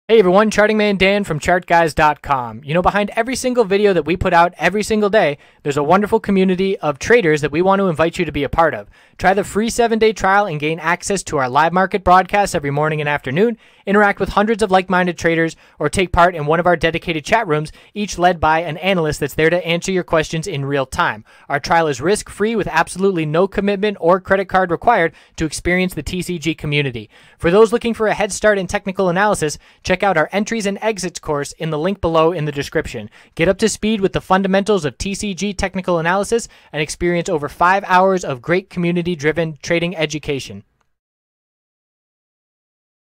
Hey everyone, Charting Man Dan from ChartGuys.com. You know, behind every single video that we put out every single day, there's a wonderful community of traders that we want to invite you to be a part of. Try the free 7-day trial and gain access to our live market broadcasts every morning and afternoon, interact with hundreds of like-minded traders, or take part in one of our dedicated chat rooms, each led by an analyst that's there to answer your questions in real time. Our trial is risk-free with absolutely no commitment or credit card required to experience the TCG community. For those looking for a head start in technical analysis, check out our entries and exits course in the link below in the description. Get up to speed with the fundamentals of TCG technical analysis and experience over 5 hours of great community-driven trading education.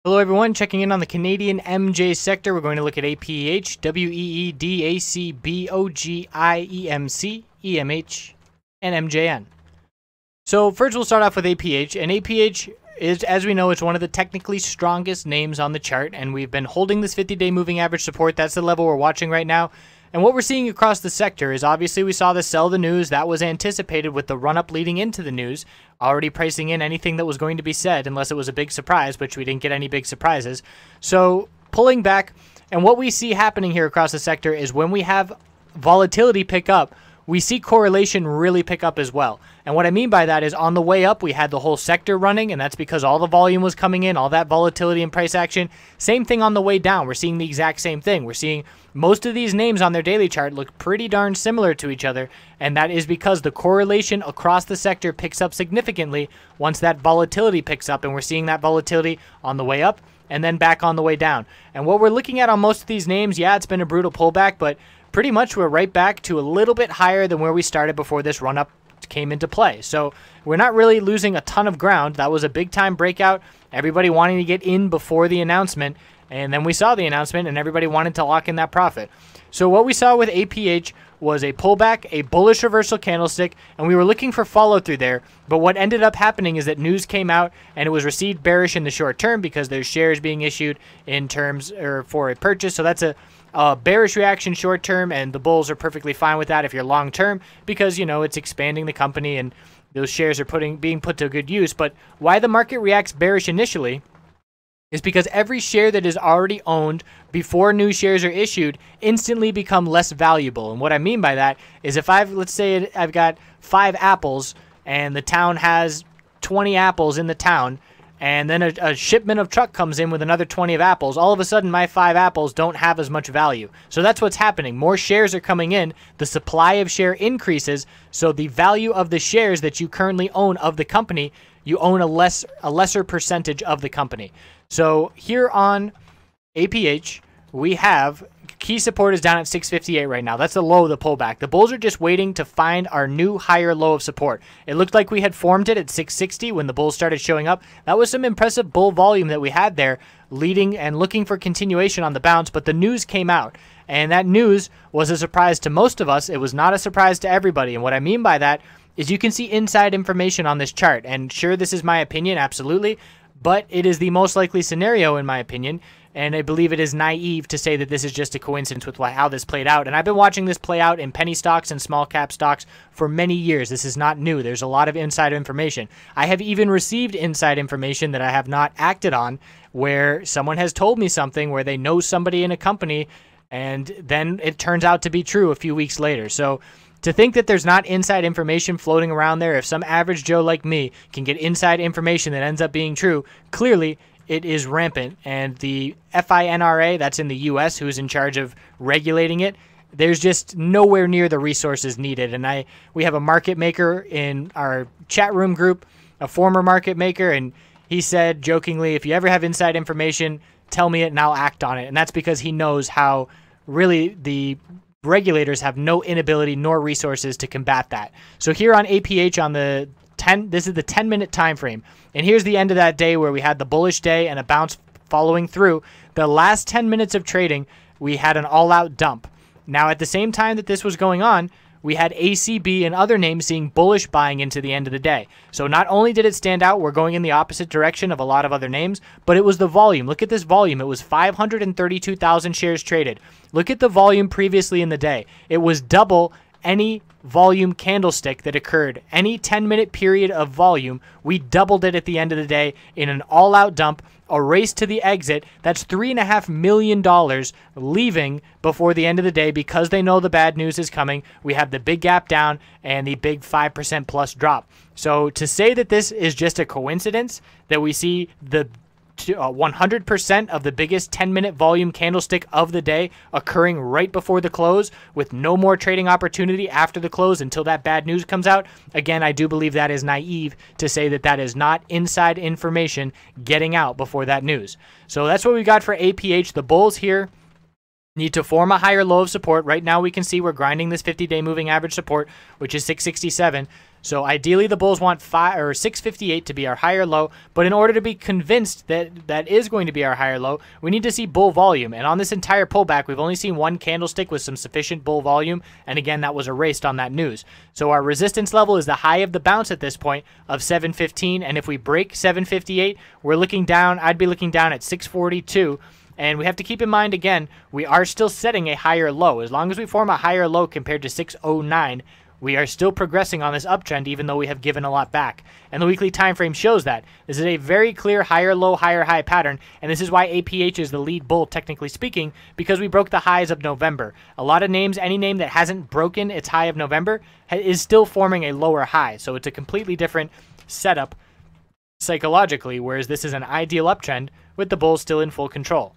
Hello everyone, checking in on the Canadian MJ sector. We're going to look at APH, WEEDACBOGIEMC, EMH, and MJN. So first we'll start off with APH, and APH is, as we know, it's one of the technically strongest names on the chart, and we've been holding this 50-day moving average support. That's the level we're watching right now. And what we're seeing across the sector is obviously we saw the sell the news. That was anticipated with the run-up leading into the news, already pricing in anything that was going to be said unless it was a big surprise, which we didn't get any big surprises. So pulling back, and what we see happening here across the sector is when we have volatility pick up, we see correlation really pick up as well. And what I mean by that is on the way up, we had the whole sector running, and that's because all the volume was coming in, all that volatility and price action. Same thing on the way down. We're seeing the exact same thing. We're seeing most of these names on their daily chart look pretty darn similar to each other, and that is because the correlation across the sector picks up significantly once that volatility picks up, and we're seeing that volatility on the way up and then back on the way down. And what we're looking at on most of these names, yeah, it's been a brutal pullback, but pretty much we're right back to a little bit higher than where we started before this run-up came into play. So we're not really losing a ton of ground. That was a big-time breakout. Everybody wanting to get in before the announcement, and then we saw the announcement, and everybody wanted to lock in that profit. So what we saw with APH was a pullback, a bullish reversal candlestick, and we were looking for follow-through there. But what ended up happening is that news came out, and it was received bearish in the short term because there's shares being issued in terms or for a purchase. So that's a bearish reaction short term, and the bulls are perfectly fine with that if you're long term because, you know, it's expanding the company and those shares are being put to good use. But why the market reacts bearish initially is because every share that is already owned before new shares are issued instantly become less valuable. And what I mean by that is if let's say I've got 5 apples and the town has 20 apples in the town, and then a shipment of truck comes in with another 20 of apples, all of a sudden my 5 apples don't have as much value. So that's what's happening. More shares are coming in, the supply of share increases, so the value of the shares that you currently own of the company, you own a lesser percentage of the company. So here on APH, we have key support is down at 658 right now. That's the low of the pullback. The bulls are just waiting to find our new higher low of support. It looked like we had formed it at 660 when the bulls started showing up. That was some impressive bull volume that we had there, leading and looking for continuation on the bounce, but the news came out. And that news was a surprise to most of us. It was not a surprise to everybody. And what I mean by that is you can see inside information on this chart. And sure, this is my opinion, absolutely, but it is the most likely scenario in my opinion. And I believe it is naive to say that this is just a coincidence with how this played out. And I've been watching this play out in penny stocks and small cap stocks for many years. This is not new. There's a lot of inside information. I have even received inside information that I have not acted on, where someone has told me something where they know somebody in a company, and then it turns out to be true a few weeks later. So to think that there's not inside information floating around there, if some average Joe like me can get inside information that ends up being true, clearly it is rampant. And the FINRA, that's in the US, who's in charge of regulating it, there's just nowhere near the resources needed. And we have a market maker in our chat room group, a former market maker, and he said jokingly, if you ever have inside information, tell me it and I'll act on it. And that's because he knows how really the regulators have no inability nor resources to combat that. So here on APH on the this is the 10-minute time frame, and here's the end of that day where we had the bullish day and a bounce following through. The last 10 minutes of trading, we had an all-out dump. Now, at the same time that this was going on, we had ACB and other names seeing bullish buying into the end of the day. So not only did it stand out, we're going in the opposite direction of a lot of other names, but it was the volume. Look at this volume. It was 532,000 shares traded. Look at the volume previously in the day. It was double any volume candlestick that occurred. Any 10-minute period of volume, we doubled it at the end of the day in an all-out dump. a race to the exit. That's $3.5 million leaving before the end of the day because they know the bad news is coming. We have the big gap down and the big 5% plus drop. So to say that this is just a coincidence that we see the 100% of the biggest 10-minute volume candlestick of the day occurring right before the close with no more trading opportunity after the close until that bad news comes out. Again, I do believe that is naive to say that that is not inside information getting out before that news. So that's what we got for APH. The bulls here need to form a higher low of support. Right now we can see we're grinding this 50-day moving average support, which is 667. So ideally the bulls want 658 to be our higher low, but in order to be convinced that that is going to be our higher low, we need to see bull volume. And on this entire pullback, we've only seen one candlestick with some sufficient bull volume, and again, that was erased on that news. So our resistance level is the high of the bounce at this point of 715, and if we break 758, we're looking down, I'd be looking down at 642. And we have to keep in mind, again, we are still setting a higher low. As long as we form a higher low compared to 609, we are still progressing on this uptrend, even though we have given a lot back. And the weekly time frame shows that. This is a very clear higher low, higher high pattern, and this is why APH is the lead bull, technically speaking, because we broke the highs of November. A lot of names, any name that hasn't broken its high of November is still forming a lower high. So it's a completely different setup psychologically, whereas this is an ideal uptrend with the bulls still in full control.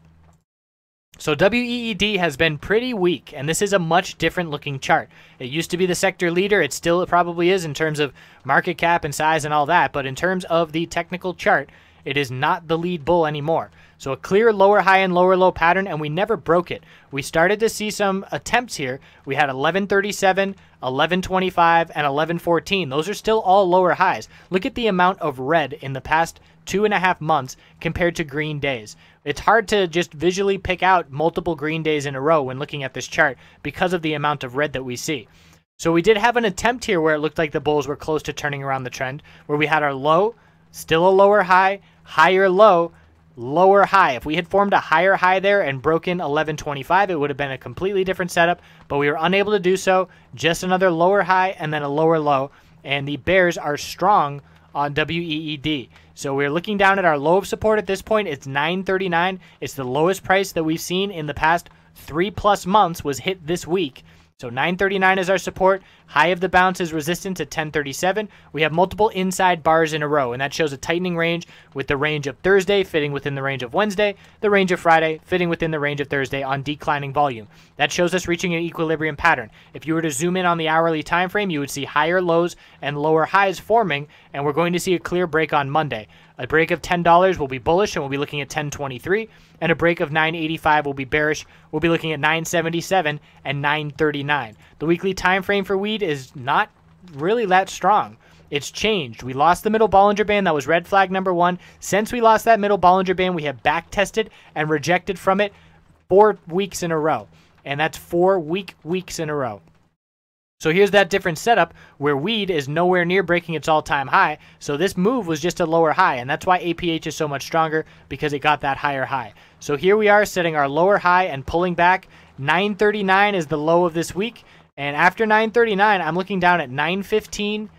So WEED has been pretty weak, and this is a much different looking chart. It used to be the sector leader. It still probably is in terms of market cap and size and all that, but in terms of the technical chart, it is not the lead bull anymore. So a clear lower high and lower low pattern, and we never broke it. We started to see some attempts here. We had 1137, 1125, and 1114. Those are still all lower highs. Look at the amount of red in the past 2.5 months compared to green days. It's hard to just visually pick out multiple green days in a row when looking at this chart because of the amount of red that we see. So we did have an attempt here where it looked like the bulls were close to turning around the trend, where we had our low, still a lower high, higher low, lower high. If we had formed a higher high there and broken 1125, it would have been a completely different setup, but we were unable to do so. Just another lower high and then a lower low, and the bears are strong on WEED. So we're looking down at our low of support at this point. It's 939. It's the lowest price that we've seen in the past 3+ months was hit this week. So 939 is our support. High of the bounce is resistance at 1037. We have multiple inside bars in a row, and that shows a tightening range with the range of Thursday fitting within the range of Wednesday, the range of Friday fitting within the range of Thursday on declining volume. That shows us reaching an equilibrium pattern. If you were to zoom in on the hourly time frame, you would see higher lows and lower highs forming, and we're going to see a clear break on Monday. A break of $10 will be bullish, and we'll be looking at 1023, and a break of 985 will be bearish. We'll be looking at 977 and 939. The weekly time frame for weed is not really that strong. It's changed. We lost the middle Bollinger Band. That was red flag number 1. Since we lost that middle Bollinger Band, we have back tested and rejected from it 4 weeks in a row, and that's 4 weeks in a row. So here's that different setup where weed is nowhere near breaking its all-time high. So this move was just a lower high, and that's why APH is so much stronger, because it got that higher high. So here we are setting our lower high and pulling back. 939 is the low of this week, and after 939, I'm looking down at 915,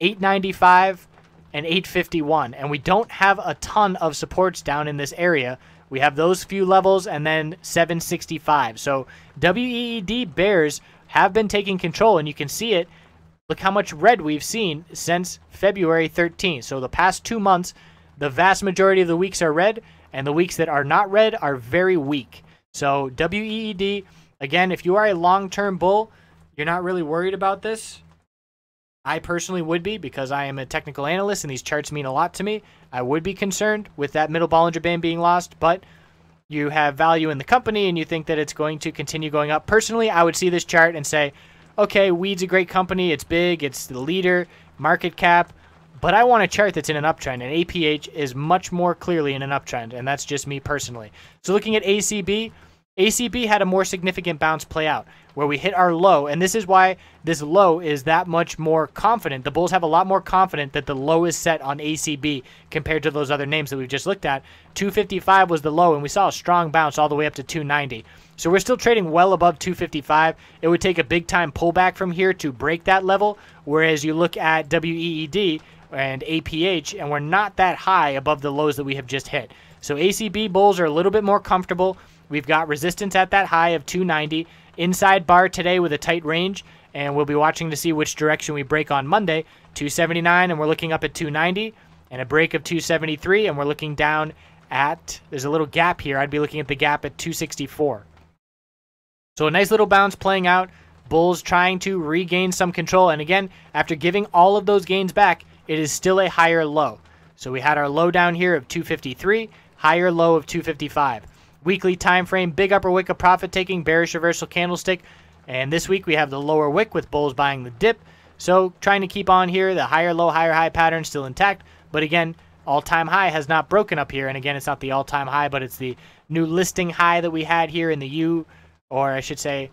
895, and 851, and we don't have a ton of supports down in this area. We have those few levels and then 765. So WEED bears have been taking control, and you can see it. Look how much red we've seen since February 13th. So the past 2 months, the vast majority of the weeks are red, and the weeks that are not red are very weak. So WEED, again, if you are a long-term bull, you're not really worried about this. I personally would be, because I am a technical analyst and these charts mean a lot to me. I would be concerned with that middle Bollinger Band being lost, but you have value in the company and you think that it's going to continue going up. Personally, I would see this chart and say, okay, weed's a great company. It's big. It's the leader, market cap. But I want a chart that's in an uptrend, and APH is much more clearly in an uptrend, and that's just me personally. So looking at ACB, ACB had a more significant bounce play out where we hit our low, and this is why this low is that much more confident. The bulls have a lot more confident that the low is set on ACB compared to those other names that we've just looked at. 255 was the low, and we saw a strong bounce all the way up to 290. So we're still trading well above 255. It would take a big time pullback from here to break that level, whereas you look at WEED and APH, and we're not that high above the lows that we have just hit. So ACB bulls are a little bit more comfortable. We've got resistance at that high of 290. Inside bar today with a tight range, and we'll be watching to see which direction we break on Monday. 279, and we're looking up at 290, and a break of 273, and we're looking down at, there's a little gap here. I'd be looking at the gap at 264. So a nice little bounce playing out. Bulls trying to regain some control, and again, after giving all of those gains back, it is still a higher low. So we had our low down here of 253, higher low of 255. Weekly time frame, big upper wick of profit taking, bearish reversal candlestick. And this week we have the lower wick with bulls buying the dip. So trying to keep on here, the higher low, higher high pattern still intact. But again, all-time high has not broken up here. And again, it's not the all-time high, but it's the new listing high that we had here in the U, or I should say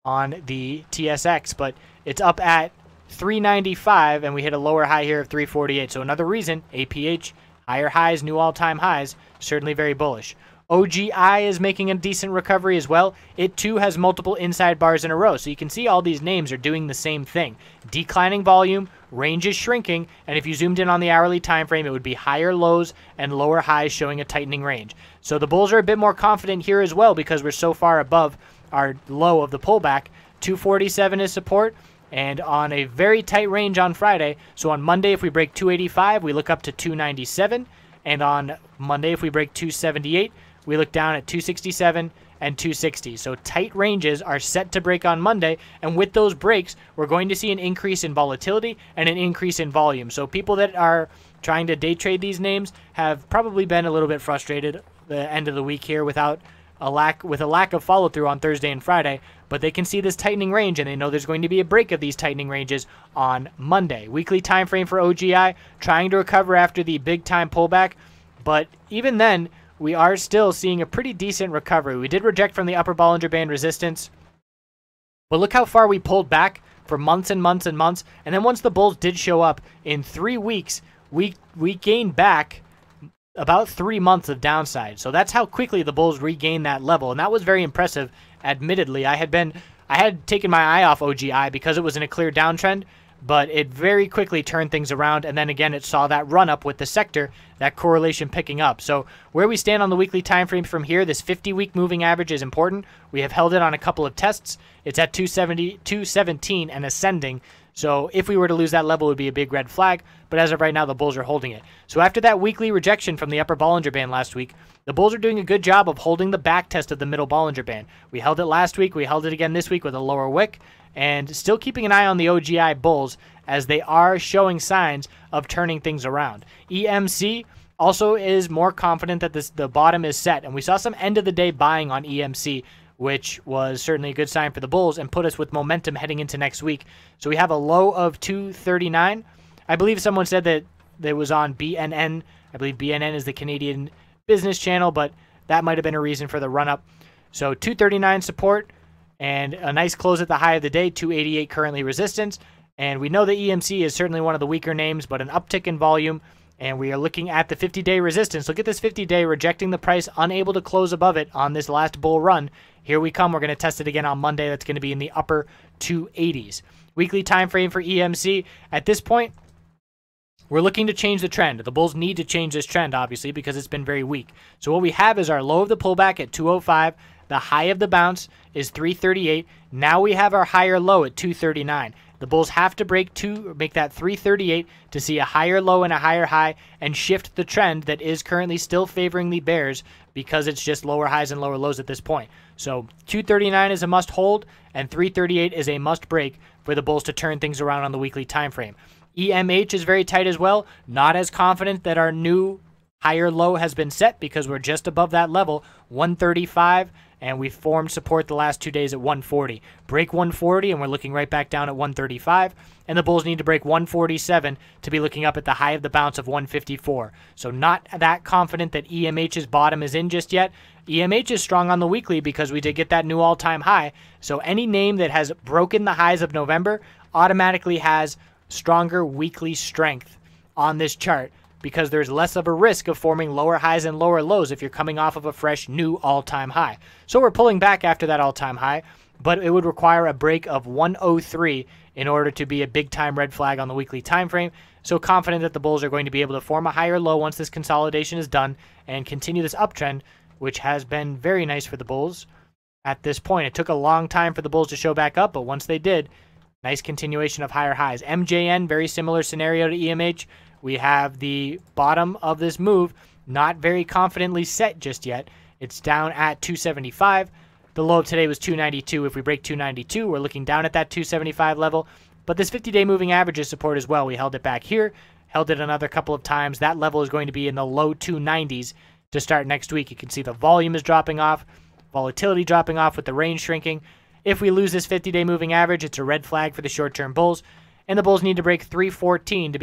on the TSX. But it's up at 395, and we hit a lower high here of 348. So another reason, APH, higher highs, new all-time highs, certainly very bullish. OGI is making a decent recovery as well. It too has multiple inside bars in a row. So you can see all these names are doing the same thing. Declining volume, range is shrinking, and if you zoomed in on the hourly time frame, it would be higher lows and lower highs showing a tightening range. So the bulls are a bit more confident here as well because we're so far above our low of the pullback. 247 is support, and on a very tight range on Friday. So on Monday, if we break 285, we look up to 297, and on Monday, if we break 278, we look down at 267 and 260. So tight ranges are set to break on Monday, and with those breaks, we're going to see an increase in volatility and an increase in volume. So people that are trying to day trade these names have probably been a little bit frustrated the end of the week here with a lack of follow-through on Thursday and Friday, but they can see this tightening range, and they know there's going to be a break of these tightening ranges on Monday. Weekly time frame for OGI, trying to recover after the big-time pullback, but even then, we are still seeing a pretty decent recovery. We did reject from the upper Bollinger Band resistance, but look how far we pulled back for months and months and months, and then once the bulls did show up, in 3 weeks, we gained back about 3 months of downside. So that's how quickly the bulls regained that level, and that was very impressive. Admittedly, I had taken my eye off OGI because it was in a clear downtrend, but it very quickly turned things around, and then again it saw that run up with the sector, that correlation picking up. So where we stand on the weekly time frame from here, this 50-week moving average is important. We have held it on a couple of tests. It's at 270, 217 and ascending. So if we were to lose that level, it would be a big red flag, but as of right now, the bulls are holding it. So after that weekly rejection from the upper Bollinger Band last week, the bulls are doing a good job of holding the back test of the middle Bollinger Band. We held it last week, we held it again this week with a lower wick, and still keeping an eye on the OGI bulls as they are showing signs of turning things around. EMC also is more confident that the bottom is set, and we saw some end-of-the-day buying on EMC, which was certainly a good sign for the bulls and put us with momentum heading into next week. So we have a low of 239. I believe someone said that it was on BNN. I believe BNN is the Canadian business channel, but that might have been a reason for the run-up. So 239 support and a nice close at the high of the day, 288 currently resistance. And we know that EMC is certainly one of the weaker names, but an uptick in volume. And we are looking at the 50-day resistance. Look at this 50-day rejecting the price, unable to close above it on this last bull run. Here we come. We're going to test it again on Monday. That's going to be in the upper 280s. Weekly time frame for EMC. At this point, we're looking to change the trend. The bulls need to change this trend, obviously, because it's been very weak. So what we have is our low of the pullback at 205. The high of the bounce is 338. Now we have our higher low at 239. The bulls have to make that 338 to see a higher low and a higher high and shift the trend that is currently still favoring the bears because it's just lower highs and lower lows at this point. So 239 is a must hold and 338 is a must break for the bulls to turn things around on the weekly time frame. EMH is very tight as well. Not as confident that our new higher low has been set because we're just above that level, 135, and we formed support the last 2 days at 140. Break 140, and we're looking right back down at 135, and the bulls need to break 147 to be looking up at the high of the bounce of 154. So not that confident that EMH's bottom is in just yet. EMH is strong on the weekly because we did get that new all-time high, so any name that has broken the highs of November automatically has stronger weekly strength on this chart, because there's less of a risk of forming lower highs and lower lows if you're coming off of a fresh new all-time high. So we're pulling back after that all-time high, but it would require a break of 103 in order to be a big time red flag on the weekly time frame. So confident that the bulls are going to be able to form a higher low once this consolidation is done and continue this uptrend, which has been very nice for the bulls at this point. It took a long time for the bulls to show back up, but once they did, nice continuation of higher highs. MJN, very similar scenario to EMH. We have the bottom of this move not very confidently set just yet. It's down at 275. The low of today was 292. If we break 292, we're looking down at that 275 level. But this 50-day moving average is support as well. We held it back here, held it another couple of times. That level is going to be in the low 290s to start next week. You can see the volume is dropping off, volatility dropping off with the range shrinking. If we lose this 50-day moving average, it's a red flag for the short-term bulls. And the bulls need to break 314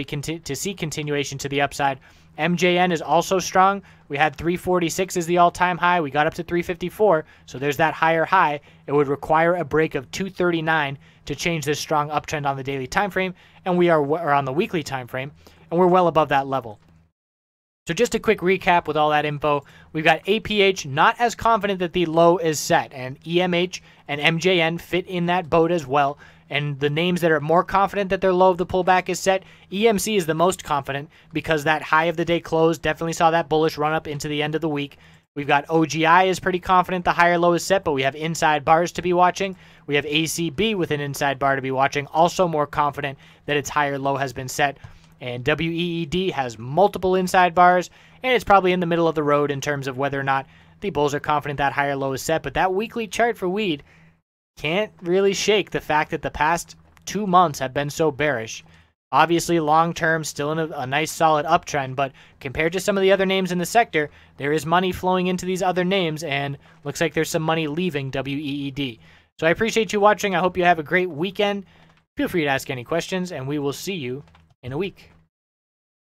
to see continuation to the upside. MJN is also strong. We had 346 as the all-time high. We got up to 354, so there's that higher high. It would require a break of 239 to change this strong uptrend on the daily time frame, and we are or on the weekly time frame, and we're well above that level. So just a quick recap with all that info. We've got APH not as confident that the low is set, and EMH and MJN fit in that boat as well. And the names that are more confident that their low of the pullback is set, EMC is the most confident because that high of the day close definitely saw that bullish run up into the end of the week. We've got OGI is pretty confident the higher low is set, but we have inside bars to be watching. We have ACB with an inside bar to be watching, also more confident that its higher low has been set. And WEED has multiple inside bars, and it's probably in the middle of the road in terms of whether or not the bulls are confident that higher low is set. But that weekly chart for weed can't really shake the fact that the past 2 months have been so bearish. Obviously, long-term, still in a nice solid uptrend, but compared to some of the other names in the sector, there is money flowing into these other names, and looks like there's some money leaving WEED. So I appreciate you watching. I hope you have a great weekend. Feel free to ask any questions, and we will see you in a week.